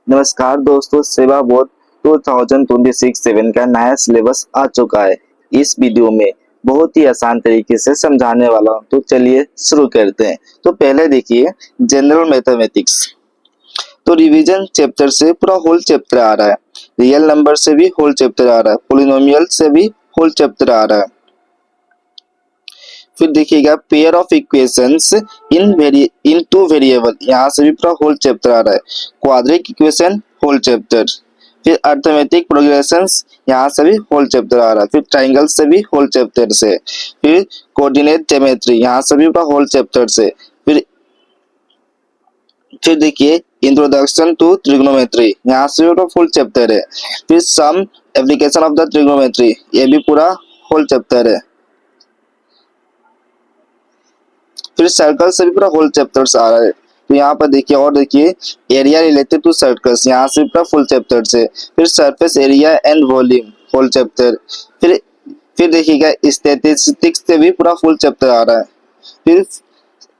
नमस्कार दोस्तों, सेवा बोर्ड 2026-7 का नया सिलेबस आ चुका है। इस वीडियो में बहुत ही आसान तरीके से समझाने वाला हूं, तो चलिए शुरू करते हैं। तो पहले देखिए जनरल मैथमेटिक्स। तो रिवीजन चैप्टर से पूरा होल चैप्टर आ रहा है, रियल नंबर से भी होल चैप्टर आ रहा है, पोलिनोमियल से भी होल चैप्टर आ रहा है। फिर देखिएगा pair of equations in two variable, यहाँ से भी पूरा होल चैप्टर आ रहा है। Quadratic equation whole chapter. फिर अर्थमेटिक प्रोग्रेशंस, यहाँ से भी होल चैप्टर आ रहा है। फिर ट्राइंगल से भी होल चैप्टर से। फिर कोऑर्डिनेट ज्योमेट्री, यहाँ से भी पूरा होल चैप्टर से। फिर देखिए इंट्रोडक्शन टू ट्रिग्नोमेट्री, यहाँ से भी पूरा फुल चैप्टर है। फिर some application of the trigonometry, ये भी पूरा होल चैप्टर है। फिर सर्कल से भी पूरा होल चैप्टर्स आ रहा है। तो यहाँ पर देखिए और देखिए एरिया रिलेटेड टू सर्कल्स, यहाँ से पूरा फुल चैप्टर से। फिर surface area and volume whole chapter. फिर फिर देखिएगा स्टैटिस्टिक्स से भी पूरा फुल चैप्टर आ रहा है। फिर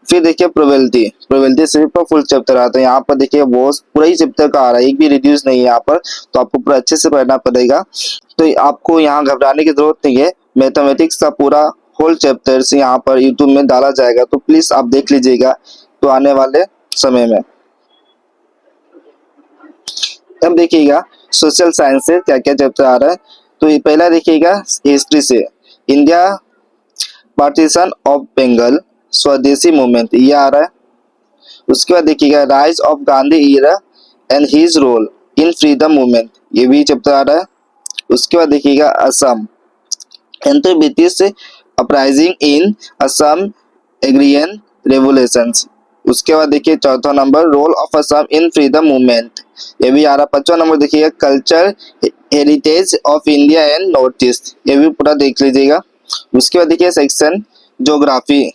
फिर देखिए प्रोबेबिलिटी से भी पूरा फुल चैप्टर आता है। यहाँ पर देखिए वो पूरा ही चैप्टर का आ रहा है, एक भी रिड्यूस नहीं है यहाँ पर, तो आपको पूरा अच्छे से पढ़ना पड़ेगा। तो आपको यहाँ घबराने की जरूरत नहीं है, मैथमेटिक्स का पूरा होल चैप्टर्स यहाँ पर यूट्यूब में डाला जाएगा, तो प्लीज आप देख लीजिएगा तो आने वाले समय में। अब देखिएगा सोशल साइंस से क्या क्या चैप्टर आ रहा है। तो ये पहला देखिएगा हिस्ट्री से, इंडिया पार्टीशन ऑफ बंगाल, स्वदेशी मूवमेंट, ये आ रहा है। उसके बाद देखिएगा rise of Gandhi era and his role in freedom movement, ये भी चैप्टर आ रहा है। उसके बाद देखिएगा Assam anti British uprising in Assam agrarian revolutions. उसके बाद देखिए चौथा number role of Assam in freedom movement, ये भी आ रहा। पांचवा नंबर देखिएगा culture heritage of India and north east, ये भी पूरा देख लीजिएगा। उसके बाद देखिए सेक्शन ज्योग्राफी,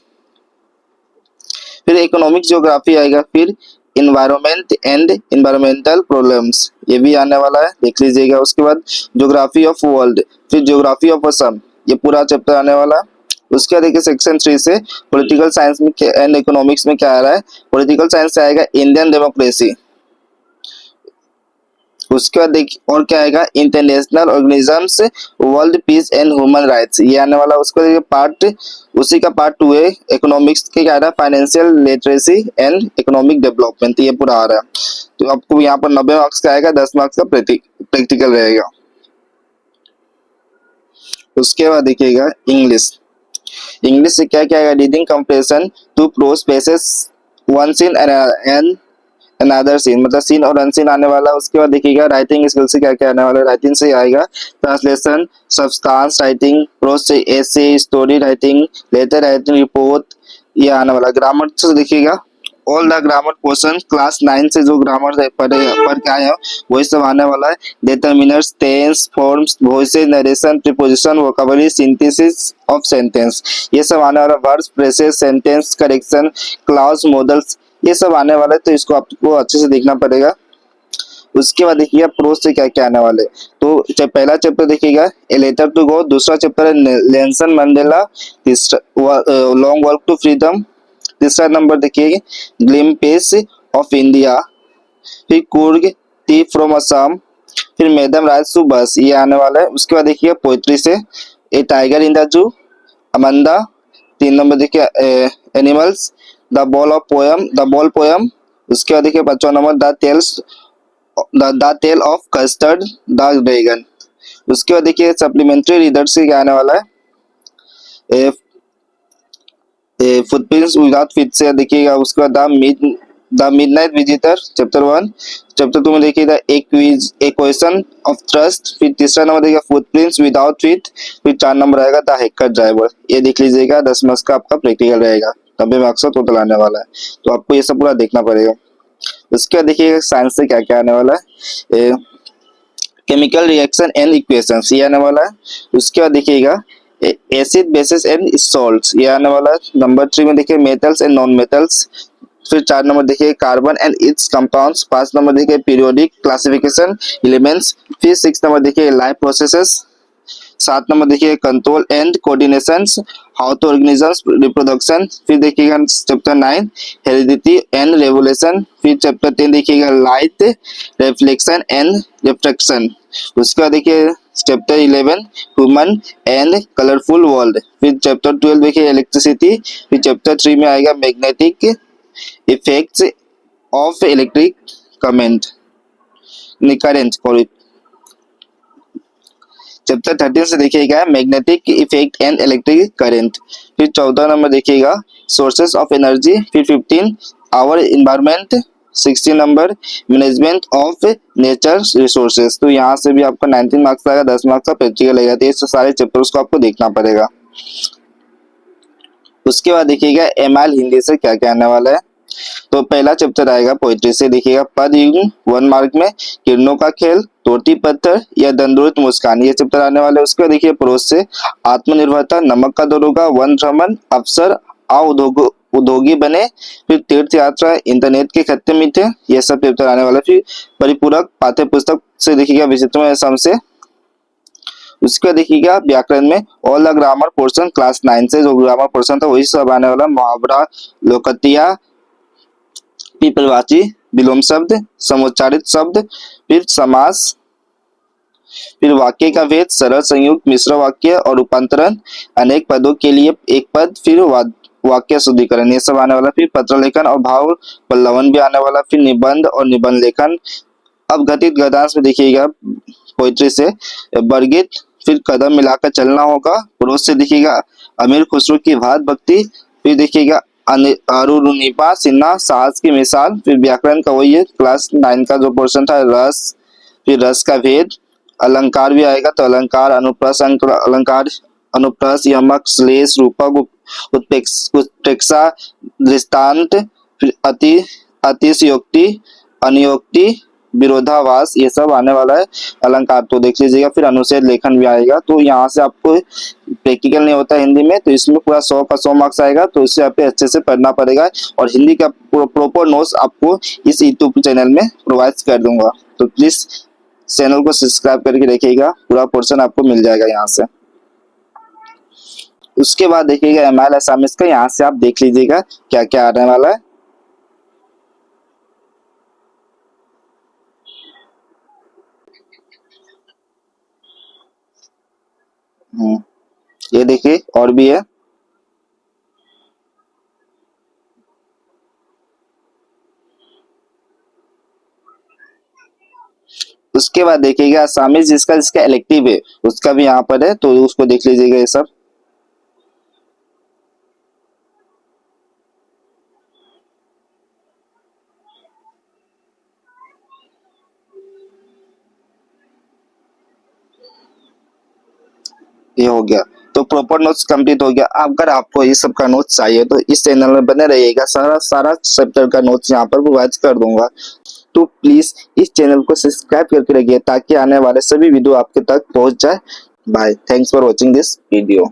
फिर इकोनॉमिक ज्योग्राफी आएगा। फिर इन्वायरमेंट एंड इन्वायरमेंटल प्रॉब्लम्स, ये भी आने वाला है, देख लीजिएगा। उसके बाद ज्योग्राफी ऑफ वर्ल्ड, फिर ज्योग्राफी ऑफ असम, ये पूरा चैप्टर आने वाला है। उसके बाद देखिए सेक्शन 3 से पॉलिटिकल साइंस में एंड इकोनॉमिक्स में क्या आ रहा है। पॉलिटिकल साइंस से आएगा इंडियन डेमोक्रेसी। उसके बाद देखिए और क्या आएगा, international organisms, world peace and human rights, ये आने वाला। उसको देखिए पार्ट उसी का पार्ट 2 है, इकोनॉमिक्स के क्या आ रहा है, financial literacy and economic development, ये पूरा आ रहा है। तो आपको यहाँ पर 90 मार्क्स का आएगा, 10 मार्क्स का प्रैक्टिकल रहेगा। उसके बाद देखिएगा इंग्लिश। इंग्लिश से क्या क्या आएगा, reading comprehension two prose passages one seen and another seen, मतलब सीन और अनसीन आने वाला। उसके बाद देखिएगा राइटिंग स्किल से क्या क्या आने वाला है। राइटिंग से आएगा ट्रांसलेशन, सब्सटेंस राइटिंग, प्रोज से essay, story writing, letter writing, report, ये आने वाला। ग्रामर से देखिएगा all the grammar portion class 9 से जो ग्रामर पढ़ के आए हैं वही सब आने वाला है। Determiners, tense, forms, voices, narration, preposition, vocabulary, synthesis of sentence, ये सब आने वाला। Verbs, phrases, sentence correction, clause, modals, ये सब आने वाला है, तो इसको आपको अच्छे से देखना पड़ेगा। उसके बाद देखिएगा प्रोज से क्या क्या आने वाले। तो पहला चैप्टर देखिएगा ए लेटर टू गॉड, दूसरा चैप्टर है नेल्सन मंडेला, तीसरा लॉन्ग वॉक टू फ्रीडम, तीसरा नंबर देखिए ग्लिम्पिस ऑफ इंडिया, फिर कुर्ग थीफ फ्रॉम असम, फिर मैडम राज सुबस, ये आने वाला है। उसके बाद देखिए पोइट्री से ए टाइगर इन द जू, अमंदा, तीन नंबर देखिए एनिमल्स, द बॉल पोयम। उसके बाद देखिए पांचवा number the tale of custard the dragon. उसके बाद देखिए सप्लीमेंट्री रीडर्स से क्या आने वाला है, फुटप्रिंट्स विदाउट फीट से देखिएगा। उसके बाद the midnight visitor chapter 1, chapter 2 में देखिएगा एक क्विज, एक क्वेश्चन ऑफ ट्रस्ट। फिर तीसरा नंबर देखिएगा फुटप्रिंट्स विदाउट फीट। फिर 4 नंबर आएगा द हैकर ड्राइवर, ये देख लीजिएगा। 10 मार्क्स का आपका प्रैक्टिकल रहेगा, 90 मार्क्स का टोटल आने वाला है, तो आपको ये सब पूरा देखना पड़ेगा। उसके बाद देखिएगा साइंस से क्या क्या आने वाला है, केमिकल रिएक्शन एंड इक्वेशंस, ये आने वाला है। उसके बाद देखिएगा एसिड बेसिस एंड सॉल्ट्स, ये आने वाला है। नंबर 3 में देखिए मेटल्स एंड नॉन मेटल्स। फिर 4 नंबर देखिए carbon and it's compounds. 5 number देखिए पीरियोडिक क्लासिफिकेशन एलिमेंट्स। फिर 6 नंबर देखिए लाइफ प्रोसेसेस। 7 नंबर देखिए control and coordination, how to organisms reproduction. फिर देखिएगा चैप्टर 9 हेरिडिटी एंड रेवोल्यूशन। फिर चैप्टर 10 देखिएगा लाइट रिफ्लेक्शन एंड रिफ्रैक्शन। उसके बाद देखिए chapter 11 human and colourful world. फिर चैप्टर 12 देखिए इलेक्ट्रिसिटी। फिर चैप्टर 3 में आएगा magnetic effects of electric current. Chapter 13 से देखिएगा magnetic effect and electric current. फिर 14 नंबर देखिएगा सोर्सेस ऑफ एनर्जी। फिर 15 our environment. 16 number management of nature resources. तो यहाँ से भी आपका 19 मार्क्स आएगा, 10 मार्क्स का प्रैक्टिकल रहेगा। तो ये सारे चैप्टर्स को आपको देखना पड़ेगा। उसके बाद देखिएगा एमआईएल हिंदी से क्या क्या आने वाला है। तो पहला चैप्टर आएगा पोइट्री से, देखिएगा पद युग्म 1 मार्क में, किरणों का खेल, तोटी पत्थर या दंडोत मुस्कान, ये चैप्टर आने वाले हैं। उसके बाद देखिए प्रोज से आत्मनिर्भरता, नमक का दरोगा, वन भ्रमण, अवसर, उद्योगी बने। फिर तीर्थ यात्रा, इंटरनेट के खत्ते मीठे, ये सब चैप्टर आने वाले। फिर परिपूरक पाठ्य पुस्तक से देखिएगा विचित्र में सम से। उसके देखिएगा व्याकरण में all the grammar portion class 9 से जो ग्रामर पोर्शन था वही सब आने वाला। मुहावरा, लोकतिया, पिपलवाची, विलोम शब्द, समुच्चारित शब्द, फिर समास, फिर वाक्य का भेद, सरल संयुक्त, मिश्र वाक्य और रूपांतरण, अनेक पदों के लिए एक पद, फिर वाक्य शुद्धिकरण, ये सब आने वाला। फिर पत्र लेखन और भाव पल्लवन भी आने वाला। फिर निबंध और निबंध लेखन। अब गतित गद्यांश में देखिएगा पोइट्री से वर्गित, फिर कदम मिलाकर चलना होगा। प्रोज से देखिएगा अमीर खुसरो की भात भक्ति। फिर देखिएगा अरुणिपा सिन्हा साहस की मिसाल। फिर व्याकरण का वही है क्लास 9 का जो पोर्शन था रस, फिर रस का भेद। अलंकार भी आएगा तो अलंकार, अनुप्रास अलंकार, अनुप्रास, यमक, श्लेष, रूपक, उत्प्रेक्षा, दृष्टांत, फिर अतिशयोक्ति, अनियोक्ति, विरोधाभास, ये सब आने वाला है अलंकार, तो देख लीजिएगा। फिर अनुच्छेद लेखन भी आएगा। तो यहाँ से आपको प्रैक्टिकल नहीं होता हिंदी में, तो इसमें पूरा 100 का 100 मार्क्स आएगा। तो इसे आप अच्छे से पढ़ना पड़ेगा और हिंदी का प्रॉपर नोट्स आपको इस यूट्यूब चैनल में प्रोवाइड कर दूंगा। तो प्लीज चैनल को सब्सक्राइब करके रखिएगा, पूरा पोर्शन आपको मिल जाएगा यहाँ से। उसके बाद देखिएगा एमआईएल असामिस का, यहाँ से आप देख लीजिएगा क्या क्या आने वाला है। ये देखिए और भी है। उसके बाद देखिएगा असामिस जिसका इलेक्टिव है उसका भी यहाँ पर है, तो उसको देख लीजिएगा ये सब। ये हो गया तो प्रॉपर नोट्स कंप्लीट हो गया। अगर आपको ये सब का नोट्स चाहिए तो इस चैनल में बने रहिएगा, सारा चैप्टर का नोट्स यहाँ पर प्रोवाइड कर दूंगा। तो प्लीज इस चैनल को सब्सक्राइब करके रखिए ताकि आने वाले सभी वीडियो आपके तक पहुंच जाए। Bye, thanks for watching this video.